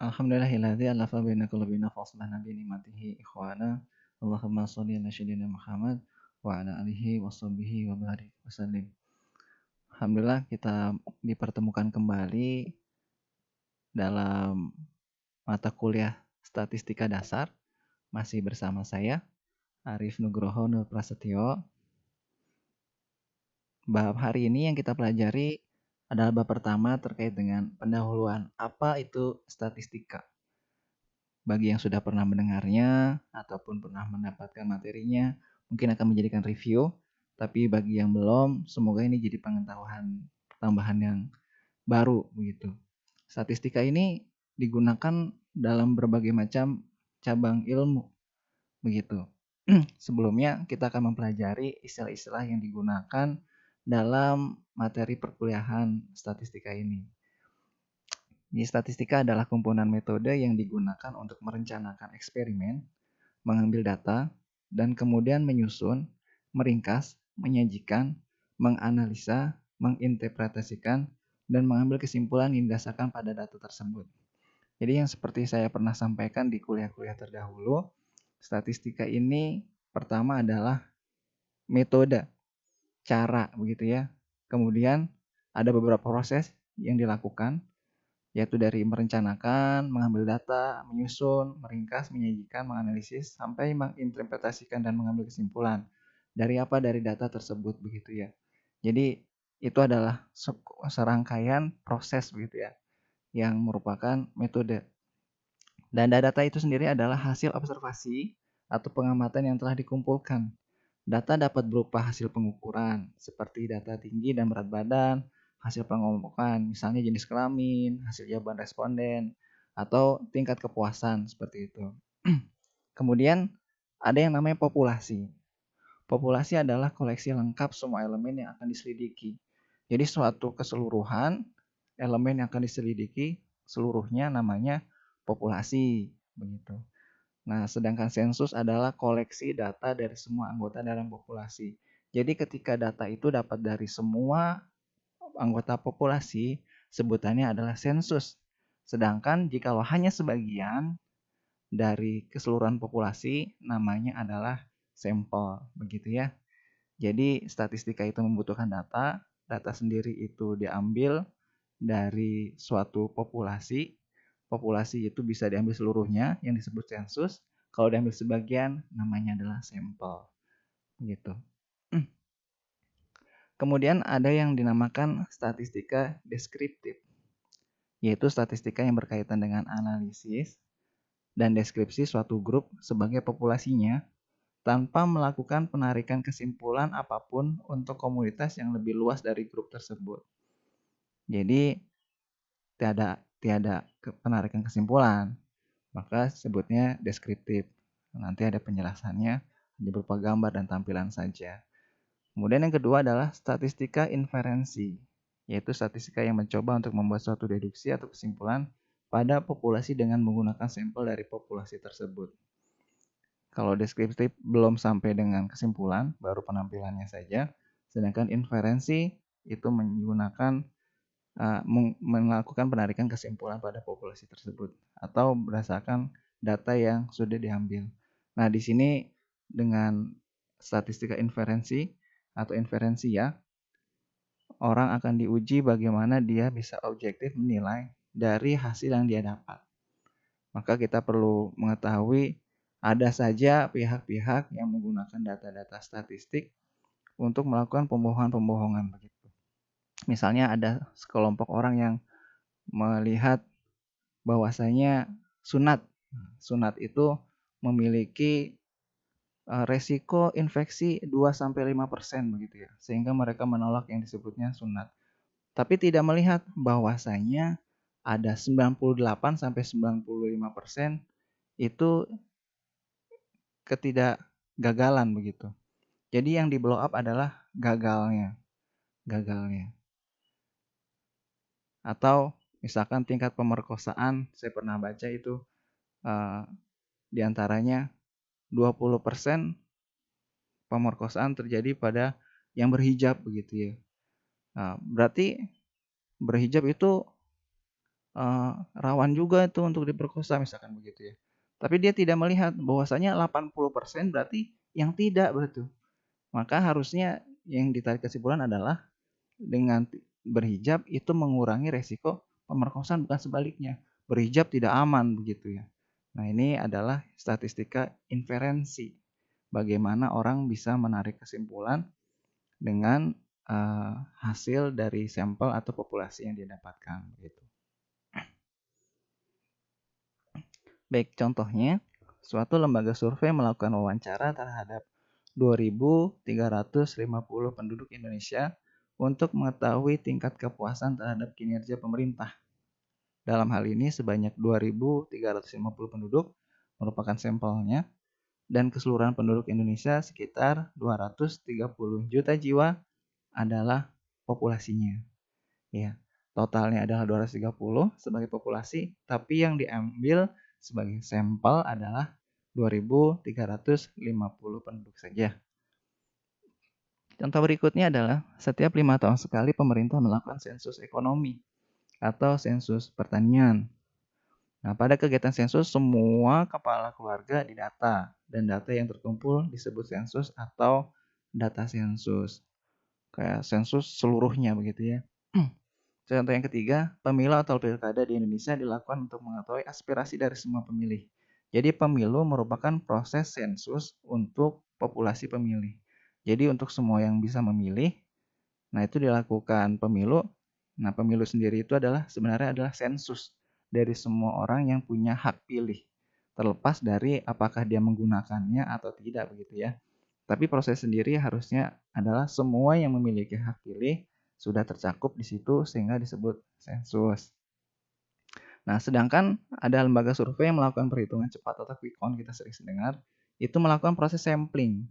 Alhamdulillahilladzi alafa baina qulubina fa aslahna bi ni'matihi ikhwana. Allahumma shalli ala sayyidina Muhammad wa ala alihi wa sahbihi wa barik wasallim. Alhamdulillah kita dipertemukan kembali dalam mata kuliah Statistika Dasar. Masih bersama saya Arif Nugroho Nur Prasetyo. Bab hari ini yang kita pelajari adalah bab pertama terkait dengan pendahuluan apa itu statistika. Bagi yang sudah pernah mendengarnya ataupun pernah mendapatkan materinya, mungkin akan menjadikan review. Tapi bagi yang belum, semoga ini jadi pengetahuan tambahan yang baru begitu. Statistika ini digunakan dalam berbagai macam cabang ilmu begitu. Sebelumnya kita akan mempelajari istilah-istilah yang digunakan dalam materi perkuliahan statistika ini. Jadi statistika adalah komponen metode yang digunakan untuk merencanakan eksperimen, mengambil data, dan kemudian menyusun, meringkas, menyajikan, menganalisa, menginterpretasikan, dan mengambil kesimpulan yang didasarkan pada data tersebut. Jadi yang seperti saya pernah sampaikan di kuliah-kuliah terdahulu, statistika ini pertama adalah metode, cara begitu ya. Kemudian ada beberapa proses yang dilakukan, yaitu dari merencanakan, mengambil data, menyusun, meringkas, menyajikan, menganalisis, sampai menginterpretasikan dan mengambil kesimpulan. Dari apa? Dari data tersebut begitu ya. Jadi itu adalah serangkaian proses begitu ya, yang merupakan metode. Dan data itu sendiri adalah hasil observasi atau pengamatan yang telah dikumpulkan. Data dapat berupa hasil pengukuran, seperti data tinggi dan berat badan, hasil pengompokan, misalnya jenis kelamin, hasil jawaban responden, atau tingkat kepuasan, seperti itu. Kemudian ada yang namanya populasi. Populasi adalah koleksi lengkap semua elemen yang akan diselidiki. Jadi suatu keseluruhan elemen yang akan diselidiki seluruhnya namanya populasi, begitu. Nah, sedangkan sensus adalah koleksi data dari semua anggota dalam populasi. Jadi ketika data itu dapat dari semua anggota populasi, sebutannya adalah sensus. Sedangkan jikalau hanya sebagian dari keseluruhan populasi, namanya adalah sampel, begitu ya. Jadi statistika itu membutuhkan data, data sendiri itu diambil dari suatu populasi. Populasi itu bisa diambil seluruhnya yang disebut sensus. Kalau diambil sebagian namanya adalah sampel. Gitu. Kemudian ada yang dinamakan statistika deskriptif, yaitu statistika yang berkaitan dengan analisis dan deskripsi suatu grup sebagai populasinya tanpa melakukan penarikan kesimpulan apapun untuk komunitas yang lebih luas dari grup tersebut. Jadi tiada penarikan kesimpulan, maka sebutnya deskriptif. Nanti ada penjelasannya, hanya berupa gambar dan tampilan saja. Kemudian yang kedua adalah statistika inferensi, yaitu statistika yang mencoba untuk membuat suatu deduksi atau kesimpulan pada populasi dengan menggunakan sampel dari populasi tersebut. Kalau deskriptif belum sampai dengan kesimpulan, baru penampilannya saja. Sedangkan inferensi itu menggunakan melakukan penarikan kesimpulan pada populasi tersebut atau berdasarkan data yang sudah diambil. Nah, di sini dengan statistika inferensi atau inferensia, orang akan diuji bagaimana dia bisa objektif menilai dari hasil yang dia dapat. Maka kita perlu mengetahui ada saja pihak-pihak yang menggunakan data-data statistik untuk melakukan pembohongan-pembohongan begitu. Misalnya ada sekelompok orang yang melihat bahwasanya sunat itu memiliki resiko infeksi 2-5% begitu ya. Sehingga mereka menolak yang disebutnya sunat. Tapi tidak melihat bahwasanya ada 98-95% itu ketidakgagalan begitu. Jadi yang di blow up adalah gagalnya. Atau misalkan tingkat pemerkosaan, saya pernah baca itu diantaranya 20% pemerkosaan terjadi pada yang berhijab begitu ya. Nah, berarti berhijab itu rawan juga itu untuk diperkosa misalkan begitu ya. Tapi dia tidak melihat bahwasanya 80% berarti yang tidak berarti. Maka harusnya yang ditarik kesimpulan adalah dengan berhijab itu mengurangi resiko pemerkosaan bukan sebaliknya. Berhijab tidak aman begitu ya. Nah, ini adalah statistika inferensi. Bagaimana orang bisa menarik kesimpulan dengan hasil dari sampel atau populasi yang dia dapatkan gitu. Baik, contohnya, suatu lembaga survei melakukan wawancara terhadap 2.350 penduduk Indonesia untuk mengetahui tingkat kepuasan terhadap kinerja pemerintah. Dalam hal ini sebanyak 2.350 penduduk merupakan sampelnya dan keseluruhan penduduk Indonesia sekitar 230 juta jiwa adalah populasinya. Ya, totalnya adalah 230 sebagai populasi, tapi yang diambil sebagai sampel adalah 2.350 penduduk saja. Contoh berikutnya adalah setiap 5 tahun sekali pemerintah melakukan sensus ekonomi atau sensus pertanian. Nah, pada kegiatan sensus semua kepala keluarga didata dan data yang terkumpul disebut sensus atau data sensus. Kayak sensus seluruhnya begitu ya. Contoh yang ketiga, pemilu atau pilkada di Indonesia dilakukan untuk mengetahui aspirasi dari semua pemilih. Jadi pemilu merupakan proses sensus untuk populasi pemilih. Jadi untuk semua yang bisa memilih, nah itu dilakukan pemilu. Nah, pemilu sendiri itu sebenarnya adalah sensus dari semua orang yang punya hak pilih. Terlepas dari apakah dia menggunakannya atau tidak begitu ya. Tapi proses sendiri harusnya adalah semua yang memiliki hak pilih sudah tercakup di situ sehingga disebut sensus. Nah, sedangkan ada lembaga survei yang melakukan perhitungan cepat atau quick count kita sering dengar, itu melakukan proses sampling.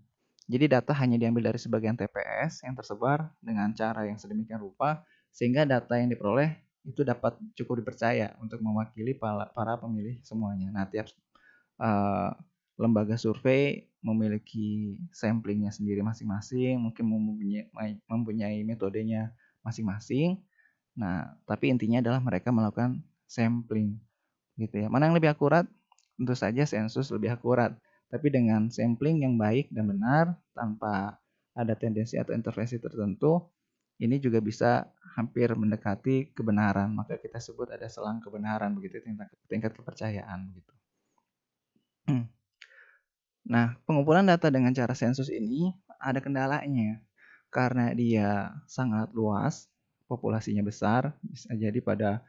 Jadi data hanya diambil dari sebagian TPS yang tersebar dengan cara yang sedemikian rupa sehingga data yang diperoleh itu dapat cukup dipercaya untuk mewakili para pemilih semuanya. Nah, tiap uh, lembaga survei memiliki samplingnya sendiri masing-masing, mungkin mempunyai metodenya masing-masing. Nah, tapi intinya adalah mereka melakukan sampling gitu ya. Mana yang lebih akurat? Tentu saja sensus lebih akurat. Tapi dengan sampling yang baik dan benar tanpa ada tendensi atau intervensi tertentu, ini juga bisa hampir mendekati kebenaran. Maka kita sebut ada selang kebenaran begitu, tingkat kepercayaan begitu. Nah, pengumpulan data dengan cara sensus ini ada kendalanya. Karena dia sangat luas, populasinya besar, bisa jadi pada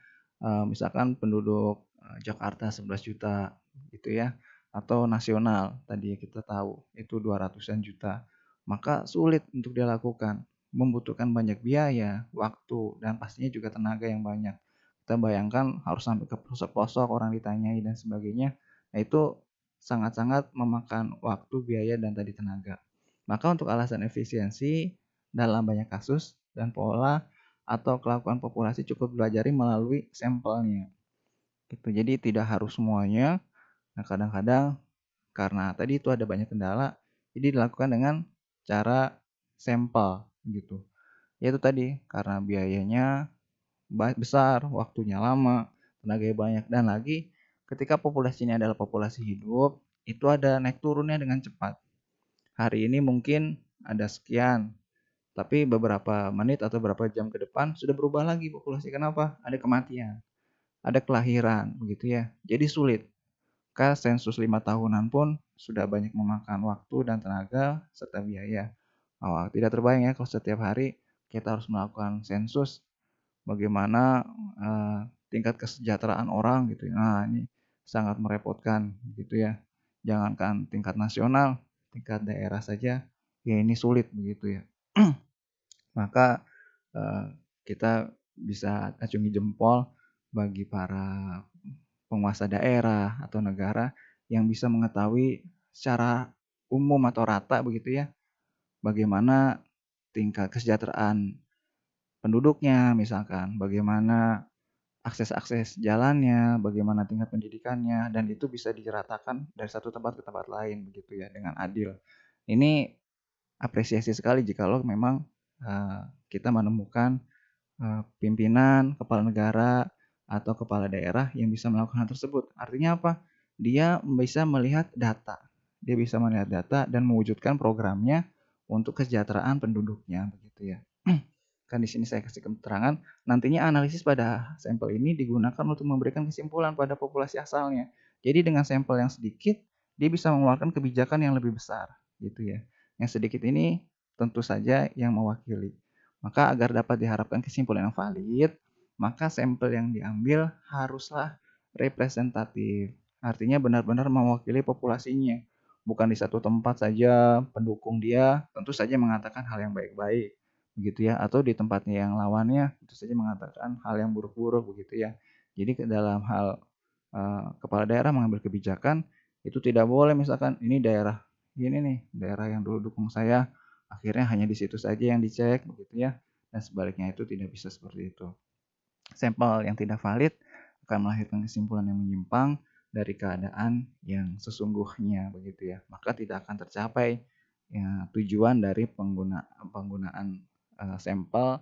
misalkan penduduk Jakarta 11 juta gitu ya, atau nasional tadi kita tahu itu 200-an juta. Maka sulit untuk dilakukan, membutuhkan banyak biaya, waktu, dan pastinya juga tenaga yang banyak. Kita bayangkan harus sampai ke pelosok-pelosok orang ditanyai dan sebagainya. Nah, itu sangat-sangat memakan waktu, biaya, dan tadi tenaga. Maka untuk alasan efisiensi dalam banyak kasus dan pola atau kelakuan populasi cukup dipelajari melalui sampelnya. Gitu. Jadi tidak harus semuanya. Nah, kadang-kadang karena tadi itu ada banyak kendala, jadi dilakukan dengan cara sampel gitu. Yaitu tadi karena biayanya besar, waktunya lama, tenaga banyak, dan lagi ketika populasi ini adalah populasi hidup, itu ada naik turunnya dengan cepat. Hari ini mungkin ada sekian, tapi beberapa menit atau beberapa jam ke depan sudah berubah lagi populasi. Kenapa? Ada kematian, ada kelahiran, begitu ya. Jadi sulit. Sensus 5 tahunan pun sudah banyak memakan waktu dan tenaga serta biaya. Tidak terbayang ya kalau setiap hari kita harus melakukan sensus bagaimana tingkat kesejahteraan orang gitu ya. Nah, ini sangat merepotkan gitu ya. Jangankan tingkat nasional, tingkat daerah saja ya ini sulit begitu ya. Maka kita bisa acungi jempol bagi para penguasa daerah atau negara yang bisa mengetahui secara umum atau rata begitu ya, bagaimana tingkat kesejahteraan penduduknya misalkan, bagaimana akses-akses jalannya, bagaimana tingkat pendidikannya, dan itu bisa diratakan dari satu tempat ke tempat lain begitu ya dengan adil. Ini apresiasi sekali jikalau memang kita menemukan pimpinan, kepala negara, atau kepala daerah yang bisa melakukan hal tersebut. Artinya apa? Dia bisa melihat data. Dia bisa melihat data dan mewujudkan programnya untuk kesejahteraan penduduknya, begitu ya. Kan di sini saya kasih keterangan, nantinya analisis pada sampel ini digunakan untuk memberikan kesimpulan pada populasi asalnya. Jadi dengan sampel yang sedikit, dia bisa mengeluarkan kebijakan yang lebih besar, gitu ya. Yang sedikit ini tentu saja yang mewakili. Maka agar dapat diharapkan kesimpulan yang valid, maka sampel yang diambil haruslah representatif. Artinya benar-benar mewakili populasinya. Bukan di satu tempat saja pendukung dia tentu saja mengatakan hal yang baik-baik, begitu ya, atau di tempatnya yang lawannya tentu saja mengatakan hal yang buruk-buruk, begitu ya. Jadi dalam hal kepala daerah mengambil kebijakan itu tidak boleh misalkan ini daerah gini nih, daerah yang dulu dukung saya, akhirnya hanya di situ saja yang dicek, begitu ya. Dan sebaliknya itu tidak bisa seperti itu. Sampel yang tidak valid akan melahirkan kesimpulan yang menyimpang dari keadaan yang sesungguhnya, begitu ya. Maka tidak akan tercapai ya, tujuan dari penggunaan sampel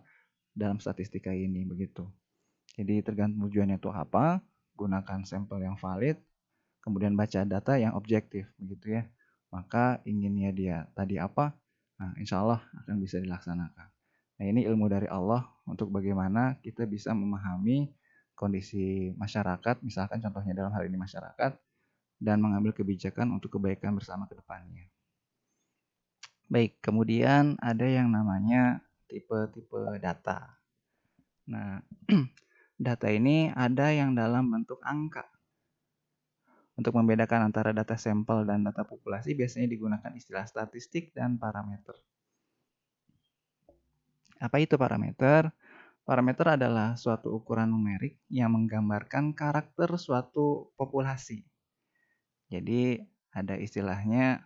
dalam statistika ini, begitu. Jadi tergantung tujuannya itu apa, gunakan sampel yang valid, kemudian baca data yang objektif, begitu ya. Maka inginnya dia tadi apa, nah insya Allah akan bisa dilaksanakan. Nah ini ilmu dari Allah untuk bagaimana kita bisa memahami kondisi masyarakat, misalkan contohnya dalam hal ini masyarakat, dan mengambil kebijakan untuk kebaikan bersama ke depannya. Baik, kemudian ada yang namanya tipe-tipe data. Nah, data ini ada yang dalam bentuk angka. Untuk membedakan antara data sampel dan data populasi biasanya digunakan istilah statistik dan parameter. Apa itu parameter? Parameter adalah suatu ukuran numerik yang menggambarkan karakter suatu populasi. Jadi ada istilahnya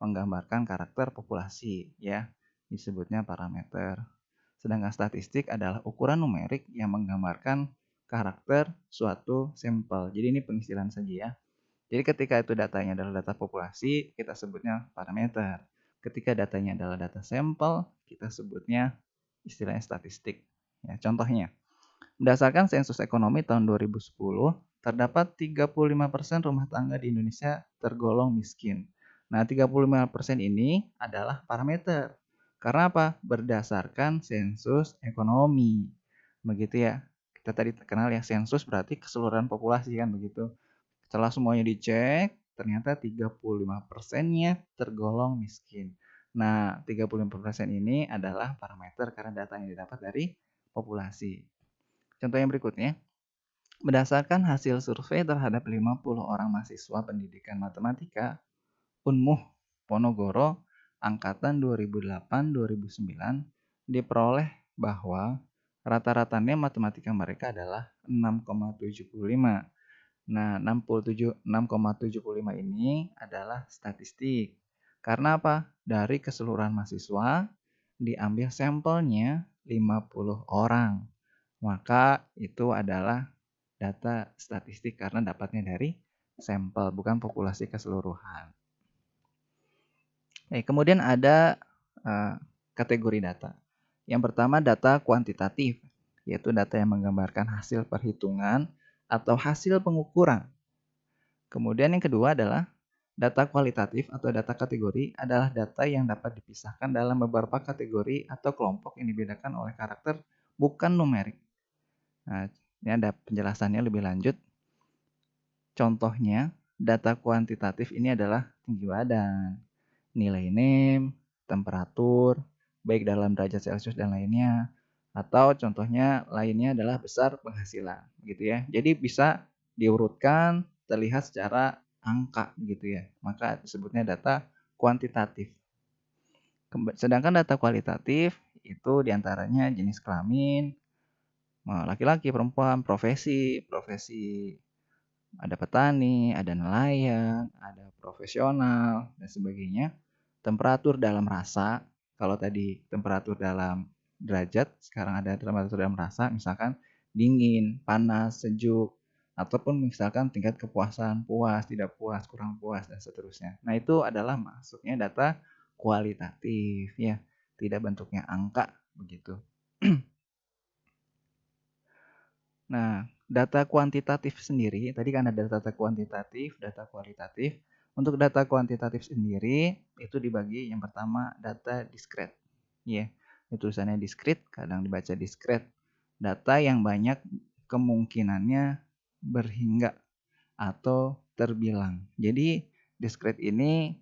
menggambarkan karakter populasi ya, disebutnya parameter. Sedangkan statistik adalah ukuran numerik yang menggambarkan karakter suatu sampel. Jadi ini pengistilahan saja ya. Jadi ketika itu datanya adalah data populasi, kita sebutnya parameter. Ketika datanya adalah data sampel, kita sebutnya istilahnya statistik. Ya, contohnya, berdasarkan sensus ekonomi tahun 2010, terdapat 35% rumah tangga di Indonesia tergolong miskin. Nah, 35% ini adalah parameter. Karena apa? Berdasarkan sensus ekonomi. Begitu ya. Kita tadi kenal ya, sensus berarti keseluruhan populasi kan begitu. Setelah semuanya dicek, ternyata 35%-nya tergolong miskin. Nah, 35% ini adalah parameter karena data yang didapat dari populasi. Contoh yang berikutnya, berdasarkan hasil survei terhadap 50 orang mahasiswa pendidikan matematika, Unmuh Ponorogo, angkatan 2008-2009, diperoleh bahwa rata-ratanya matematika mereka adalah 6,75. Nah, 6,75 ini adalah statistik. Karena apa? Dari keseluruhan mahasiswa diambil sampelnya 50 orang. Maka itu adalah data statistik karena dapatnya dari sampel, bukan populasi keseluruhan. Kemudian ada kategori data. Yang pertama data kuantitatif, yaitu data yang menggambarkan hasil perhitungan atau hasil pengukuran. Kemudian yang kedua adalah data kualitatif atau data kategori adalah data yang dapat dipisahkan dalam beberapa kategori atau kelompok yang dibedakan oleh karakter bukan numerik. Nah, ini ada penjelasannya lebih lanjut. Contohnya, data kuantitatif ini adalah tinggi badan, nilai NEM, temperatur, baik dalam derajat Celcius dan lainnya. Atau contohnya lainnya adalah besar penghasilan, gitu ya. Jadi bisa diurutkan, terlihat secara angka, gitu ya. Maka disebutnya data kuantitatif. Sedangkan data kualitatif itu diantaranya jenis kelamin, laki-laki, perempuan, profesi, ada petani, ada nelayan, ada profesional, dan sebagainya. Temperatur dalam rasa, kalau tadi temperatur dalam derajat, sekarang ada temperatur dalam rasa, misalkan dingin, panas, sejuk, ataupun misalkan tingkat kepuasan, puas, tidak puas, kurang puas, dan seterusnya. Nah, itu adalah masuknya data kualitatif, ya, tidak bentuknya angka, begitu. Nah, data kuantitatif sendiri, tadi kan ada data kuantitatif, data kualitatif. Untuk data kuantitatif sendiri itu dibagi yang pertama data discrete. Ya, itu tulisannya discrete, kadang dibaca discrete. Data yang banyak kemungkinannya berhingga atau terbilang. Jadi discrete ini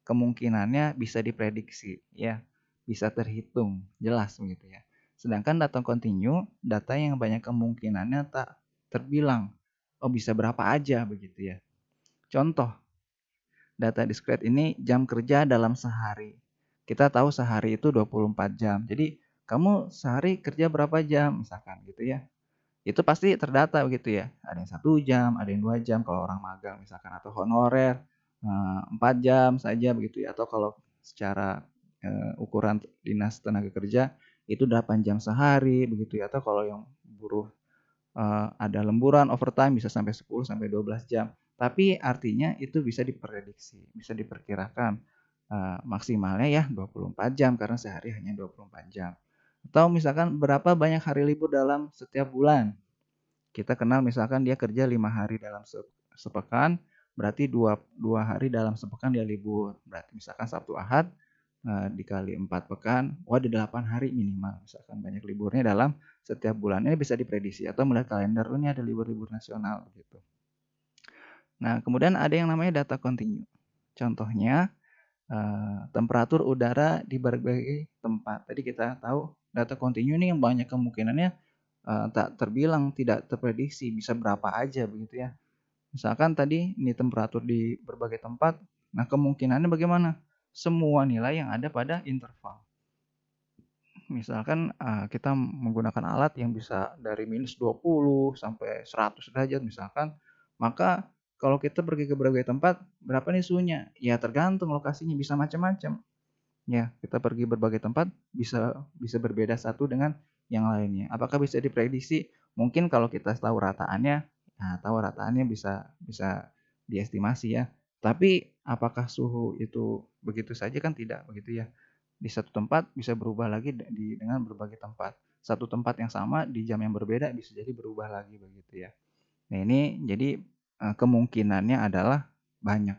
kemungkinannya bisa diprediksi, ya, bisa terhitung, jelas begitu ya. Sedangkan data kontinu, data yang banyak kemungkinannya tak terbilang. Oh, bisa berapa aja begitu ya. Contoh, data discrete ini jam kerja dalam sehari. Kita tahu sehari itu 24 jam. Jadi, kamu sehari kerja berapa jam misalkan gitu ya. Itu pasti terdata begitu ya. Ada yang 1 jam, ada yang 2 jam kalau orang magang misalkan atau honorer 4 jam saja begitu ya. Atau kalau secara ukuran dinas tenaga kerja itu 8 jam sehari begitu ya. Atau kalau yang buruh ada lemburan overtime bisa sampai 10 sampai 12 jam. Tapi artinya itu bisa diprediksi, bisa diperkirakan maksimalnya ya 24 jam karena sehari hanya 24 jam. Atau misalkan berapa banyak hari libur dalam setiap bulan. Kita kenal misalkan dia kerja 5 hari dalam sepekan, berarti dua hari dalam sepekan dia libur. Berarti misalkan Sabtu Ahad dikali 4 pekan, ada 8 hari minimal. Misalkan banyak liburnya dalam setiap bulan. Ini bisa diprediksi atau melihat kalender, ini ada libur-libur nasional begitu. Nah, kemudian ada yang namanya data kontinu. Contohnya temperatur udara di berbagai tempat. Tadi kita tahu data kontinu ini yang banyak kemungkinannya tak terbilang, tidak terprediksi, bisa berapa aja begitu ya. Misalkan tadi ini temperatur di berbagai tempat, nah kemungkinannya bagaimana? Semua nilai yang ada pada interval. Misalkan kita menggunakan alat yang bisa dari minus 20 sampai 100 derajat misalkan, maka kalau kita pergi ke berbagai tempat, berapa nih suhunya? Ya tergantung lokasinya, bisa macam-macam. Ya, kita pergi berbagai tempat bisa berbeda satu dengan yang lainnya. Apakah bisa diprediksi? Mungkin kalau kita tahu rataannya, bisa bisa diestimasi ya. Tapi apakah suhu itu begitu saja kan tidak begitu ya. Di satu tempat bisa berubah lagi dengan berbagai tempat. Satu tempat yang sama di jam yang berbeda bisa jadi berubah lagi begitu ya. Nah, ini jadi kemungkinannya adalah banyak,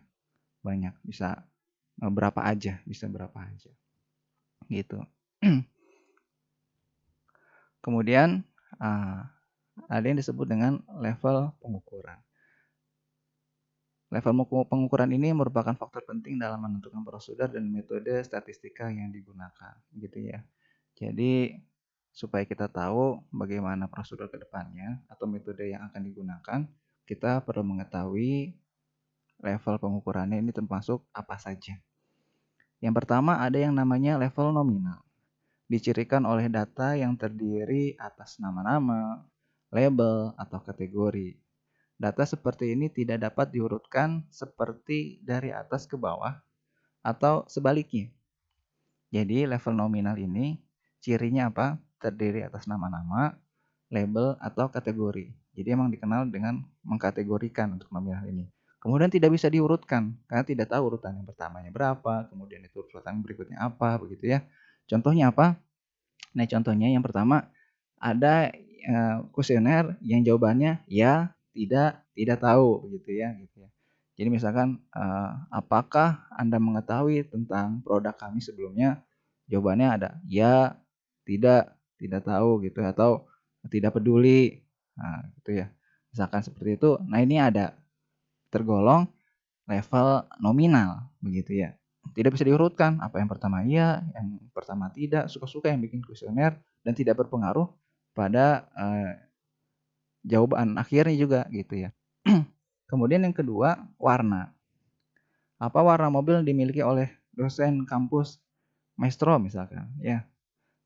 banyak bisa berapa aja gitu. Kemudian ada yang disebut dengan level pengukuran. Level pengukuran ini merupakan faktor penting dalam menentukan prosedur dan metode statistika yang digunakan, gitu ya. Jadi supaya kita tahu bagaimana prosedur ke depannya atau metode yang akan digunakan, kita perlu mengetahui level pengukurannya ini termasuk apa saja. Yang pertama ada yang namanya level nominal. Dicirikan oleh data yang terdiri atas nama-nama, label, atau kategori. Data seperti ini tidak dapat diurutkan seperti dari atas ke bawah atau sebaliknya. Jadi level nominal ini cirinya apa? Terdiri atas nama-nama, label, atau kategori. Jadi emang dikenal dengan mengkategorikan untuk nominal ini. Kemudian tidak bisa diurutkan karena tidak tahu urutan yang pertamanya berapa, kemudian itu urutan berikutnya apa, begitu ya. Contohnya apa? Nah, contohnya yang pertama ada kuesioner yang jawabannya ya, tidak tahu begitu ya, gitu ya. Jadi misalkan apakah Anda mengetahui tentang produk kami sebelumnya? Jawabannya ada ya, tidak tahu gitu atau tidak peduli. Nah, gitu ya. Misalkan seperti itu. Nah, ini ada tergolong level nominal begitu ya. Tidak bisa diurutkan, apa yang pertama iya, yang pertama tidak, suka-suka yang bikin kuesioner dan tidak berpengaruh pada jawaban akhirnya juga gitu ya. Kemudian yang kedua, warna. Apa warna mobil dimiliki oleh dosen kampus maestro misalkan ya.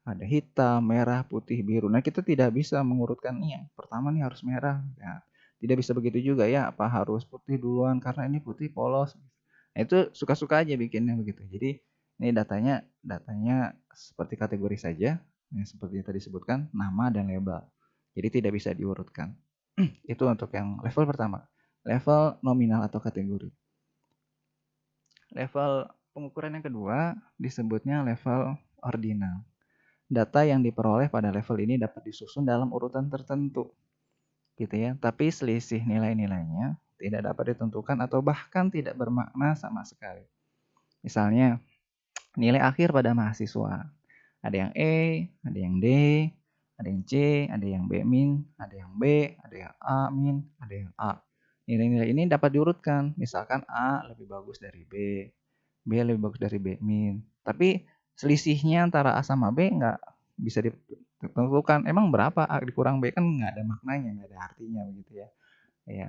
Ada hitam, merah, putih, biru. Nah, kita tidak bisa mengurutkan nih yang pertama nih harus merah. Ya, tidak bisa begitu juga ya, apa harus putih duluan karena ini putih polos. Nah, itu suka-suka aja bikinnya begitu. Jadi ini datanya seperti kategori saja, yang seperti yang tadi disebutkan, nama dan label. Jadi tidak bisa diurutkan. Itu untuk yang level pertama, level nominal atau kategori. Level pengukuran yang kedua disebutnya level ordinal. Data yang diperoleh pada level ini dapat disusun dalam urutan tertentu. gitu ya. Tapi selisih nilai-nilainya tidak dapat ditentukan atau bahkan tidak bermakna sama sekali. Misalnya, nilai akhir pada mahasiswa. Ada yang E, ada yang D, ada yang C, ada yang B min, ada yang B, ada yang A min, ada yang A. Nilai-nilai ini dapat diurutkan. Misalkan A lebih bagus dari B lebih bagus dari B min. Tapi selisihnya antara A sama B nggak bisa ditentukan. Emang berapa A dikurang B kan nggak ada maknanya, nggak ada artinya begitu ya. Ya,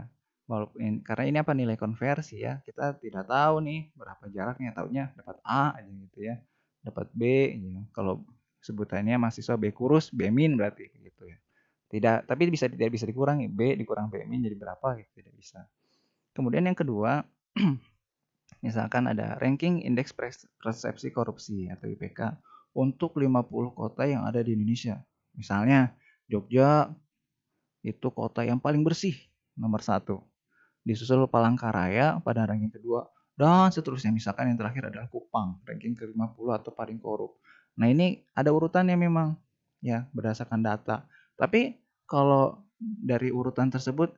walaupun karena ini apa nilai konversi ya, kita tidak tahu nih berapa jaraknya, taunya dapat A aja gitu ya, dapat B gitu. Kalau sebutannya mahasiswa B kurus, B min berarti gitu ya. Tapi tidak bisa dikurangi, B dikurang B min jadi berapa gitu, tidak bisa. Kemudian yang kedua, misalkan ada ranking indeks persepsi korupsi atau IPK untuk 50 kota yang ada di Indonesia. Misalnya Jogja itu kota yang paling bersih, nomor 1. Disusul Palangkaraya pada ranking kedua, dan seterusnya. Misalkan yang terakhir adalah Kupang, ranking ke-50 atau paling korup. Nah ini ada urutannya memang, ya berdasarkan data. Tapi kalau dari urutan tersebut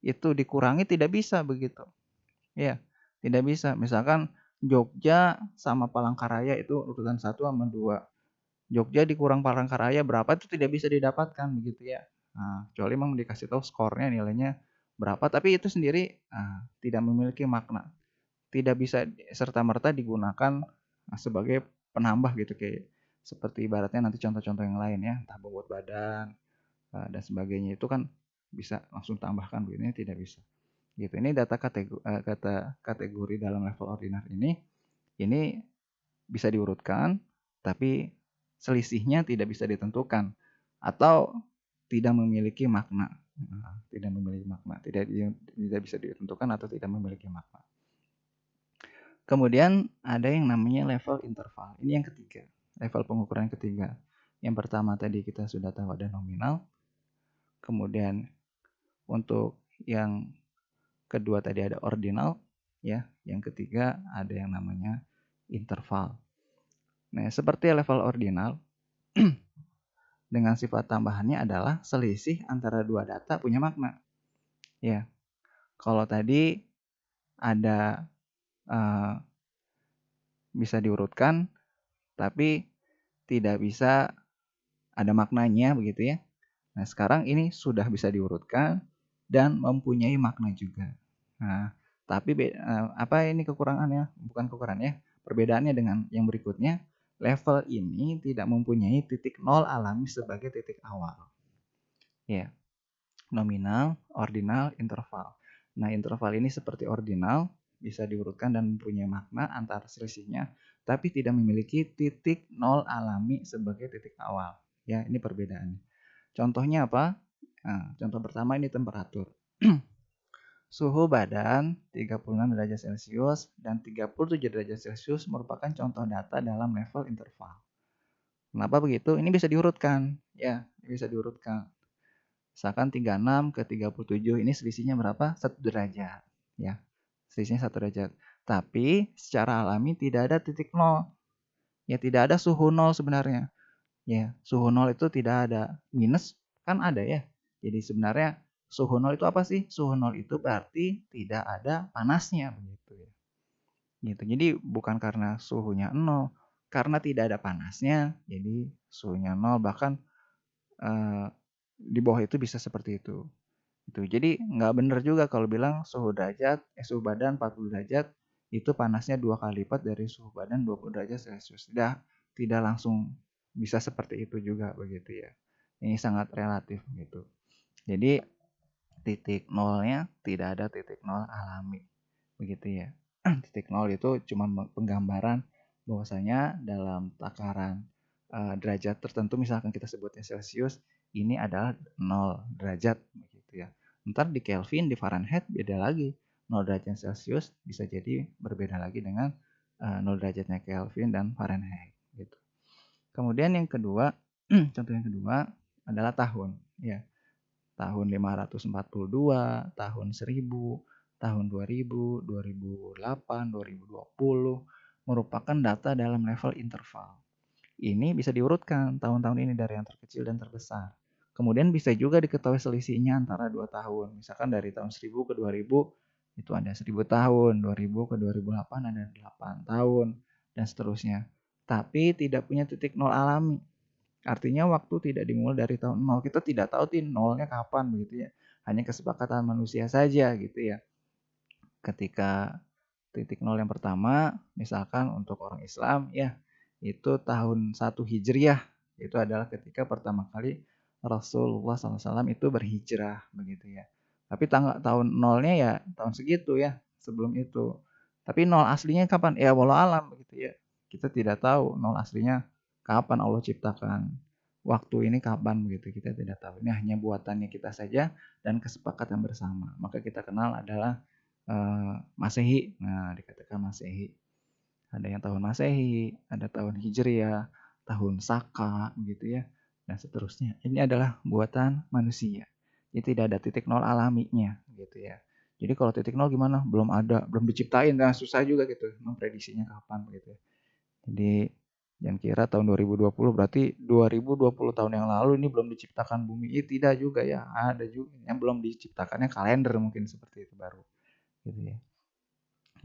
itu dikurangi tidak bisa begitu. Ya, tidak bisa. Misalkan Jogja sama Palangkaraya itu urutan 1 sama 2. Jogja dikurang Palangkaraya berapa itu tidak bisa didapatkan begitu ya. Nah, kecuali memang dikasih tahu skornya nilainya berapa, tapi itu sendiri tidak memiliki makna. Tidak bisa serta-merta digunakan sebagai penambah gitu kayak seperti ibaratnya nanti contoh-contoh yang lain ya, entah bobot badan dan sebagainya itu kan bisa langsung tambahkan begini tidak bisa. Gitu. Ini data kategori dalam level ordinar ini bisa diurutkan, tapi selisihnya tidak bisa ditentukan atau tidak memiliki makna. Tidak memiliki makna, tidak bisa ditentukan atau tidak memiliki makna. Kemudian ada yang namanya level interval. Ini yang ketiga, level pengukuran ketiga. Yang pertama tadi kita sudah tahu ada nominal. Kemudian untuk yang kedua tadi ada ordinal, ya. Yang ketiga ada yang namanya interval. Nah, seperti level ordinal, dengan sifat tambahannya adalah selisih antara dua data punya makna. Ya, kalau tadi ada bisa diurutkan, tapi tidak bisa ada maknanya begitu ya. Nah, sekarang ini sudah bisa diurutkan dan mempunyai makna juga. Nah, tapi apa ini kekurangannya? Bukan kekurangannya, perbedaannya dengan yang berikutnya, level ini tidak mempunyai titik nol alami sebagai titik awal. Ya, nominal, ordinal, interval. Nah, interval ini seperti ordinal, bisa diurutkan dan mempunyai makna antara selisihnya, tapi tidak memiliki titik nol alami sebagai titik awal. Ya, ini perbedaannya. Contohnya apa? Nah, contoh pertama ini temperatur. Suhu badan 36 derajat Celcius dan 37 derajat Celcius merupakan contoh data dalam level interval. Kenapa begitu? Ini bisa diurutkan. Ya, bisa diurutkan. Misalkan 36 ke 37 ini selisihnya berapa? 1 derajat. Ya, selisihnya 1 derajat. Tapi secara alami tidak ada titik nol. Ya, tidak ada suhu nol sebenarnya. Ya, suhu nol itu tidak ada. Minus kan ada ya. Jadi sebenarnya suhu nol itu apa sih? Suhu nol itu berarti tidak ada panasnya begitu ya. Gitu. Jadi bukan karena suhunya nol, karena tidak ada panasnya, jadi suhunya nol. Bahkan di bawah itu bisa seperti itu. Gitu. Jadi nggak benar juga kalau bilang suhu badan 40 derajat itu panasnya 2 kali lipat dari suhu badan 20 derajat Celcius. Tidak langsung bisa seperti itu juga begitu ya. Ini sangat relatif gitu. Jadi titik nolnya tidak ada titik nol alami begitu ya. Titik nol itu cuma penggambaran bahwasanya dalam takaran derajat tertentu, misalkan kita sebutnya Celcius, ini adalah 0 derajat begitu ya. Ntar di Kelvin, di Fahrenheit beda lagi. 0 derajat Celcius bisa jadi berbeda lagi dengan 0 derajatnya Kelvin dan Fahrenheit gitu. Kemudian yang kedua, contoh yang kedua adalah tahun ya. Tahun 542, tahun 1000, tahun 2000, 2008, 2020 merupakan data dalam level interval. Ini bisa diurutkan tahun-tahun ini dari yang terkecil dan terbesar. Kemudian bisa juga diketahui selisihnya antara 2 tahun. Misalkan dari tahun 1000 ke 2000 itu ada 1000 tahun, 2000 ke 2008 ada 8 tahun, dan seterusnya. Tapi tidak punya titik nol alami. Artinya waktu tidak dimulai dari tahun nol. Kita tidak tahu nolnya kapan begitu ya. Hanya kesepakatan manusia saja gitu ya. Ketika titik nol yang pertama, misalkan untuk orang Islam ya, itu tahun 1 Hijriah. Itu adalah ketika pertama kali Rasulullah SAW itu berhijrah begitu ya. Tapi tahun nolnya ya tahun segitu ya, sebelum itu. Tapi nol aslinya kapan? Ya walau alam begitu ya. Kita tidak tahu nol aslinya kapan Allah ciptakan. Waktu ini kapan begitu, kita tidak tahu. Ini hanya buatannya kita saja dan kesepakatan bersama. Maka kita kenal adalah Masehi. Nah, dikatakan Masehi. Ada yang tahun Masehi, ada tahun Hijriah, tahun Saka, begitu ya, dan seterusnya. Ini adalah buatan manusia. Jadi tidak ada titik nol alaminya, gitu ya. Jadi kalau titik nol gimana? Belum ada, belum diciptain, nah susah juga gitu memprediksinya kapan, begitu ya. Jadi jangan kira tahun 2020 berarti 2020 tahun yang lalu ini belum diciptakan bumi. Tidak juga ya, ada juga yang belum diciptakannya kalender mungkin seperti itu baru. Gitu ya.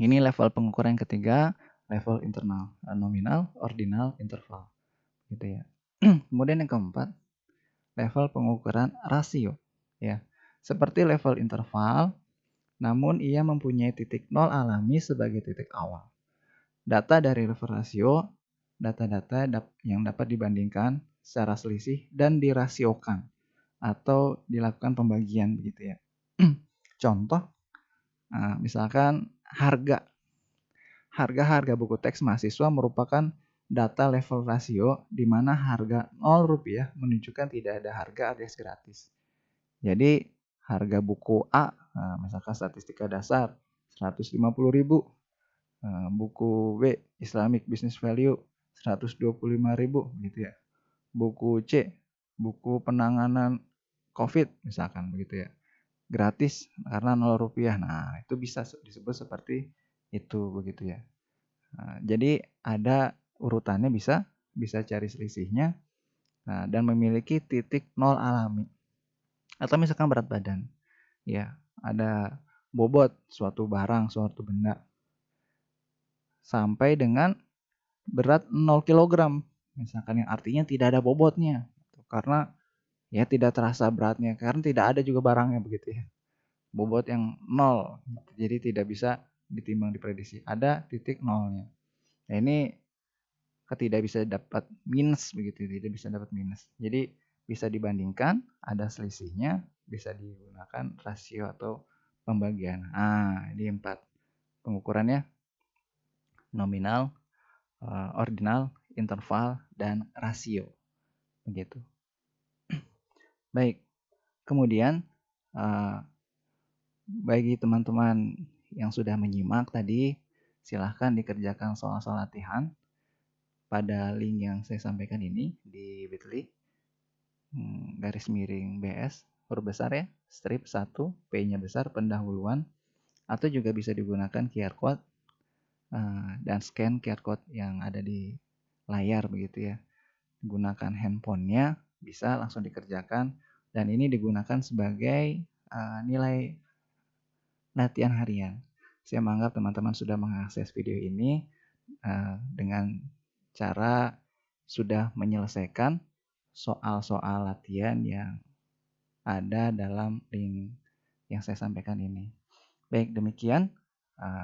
Ini level pengukuran yang ketiga, level internal, nominal, ordinal, interval. Gitu ya. Kemudian yang keempat, level pengukuran rasio. Ya. Seperti level interval, namun ia mempunyai titik nol alami sebagai titik awal. Data dari level rasio, data-data yang dapat dibandingkan secara selisih dan dirasiokan atau dilakukan pembagian begitu ya. Contoh, misalkan harga buku teks mahasiswa merupakan data level rasio di mana harga Rp0 menunjukkan tidak ada harga alias gratis. Jadi harga buku A, misalkan statistika dasar 150.000, buku B Islamic Business Value 125.000 gitu ya. Buku C, buku penanganan COVID misalkan begitu ya. Gratis karena Rp0. Nah, itu bisa disebut seperti itu begitu ya. Nah, jadi ada urutannya bisa cari selisihnya, dan memiliki titik nol alami. Atau misalkan berat badan, ya ada bobot suatu barang, suatu benda sampai dengan berat 0 kg, misalkan yang artinya tidak ada bobotnya, karena ya tidak terasa beratnya, karena tidak ada juga barangnya begitu ya. Bobot yang 0, jadi tidak bisa ditimbang diprediksi. Ada titik nolnya. Nah, ini tidak bisa dapat minus begitu, tidak bisa dapat minus. Jadi bisa dibandingkan, ada selisihnya, bisa digunakan rasio atau pembagian. Ini 4 pengukurannya: nominal, ordinal, interval, dan rasio. Begitu. Baik. Kemudian bagi teman-teman yang sudah menyimak tadi, silahkan dikerjakan soal-soal latihan pada link yang saya sampaikan ini di bit.ly _BS huruf besar ya, strip 1, P-nya besar, pendahuluan, atau juga bisa digunakan QR code dan scan QR code yang ada di layar begitu ya. Gunakan handphonenya, bisa langsung dikerjakan, dan ini digunakan sebagai nilai latihan harian. Saya menganggap teman-teman sudah mengakses video ini dengan cara sudah menyelesaikan soal-soal latihan yang ada dalam link yang saya sampaikan ini. Baik, demikian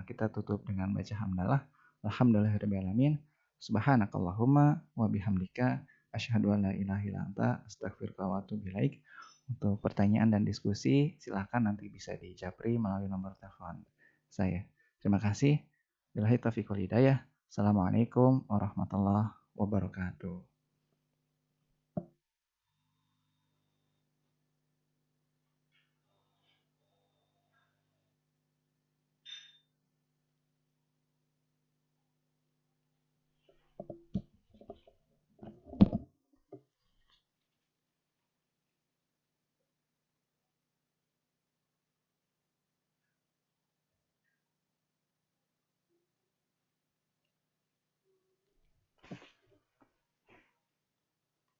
kita tutup dengan baca hamdalah. Alhamdulillahirrahmanirrahim. Subhanakallahumma wa bihamdika asyhadu an la ilaha illa anta astaghfiruka wa atubu ilaik. Untuk pertanyaan dan diskusi silakan nanti bisa dijapri melalui nomor telepon saya. Terima kasih. Billahi taufiq wal hidayah. Assalamualaikum warahmatullahi wabarakatuh.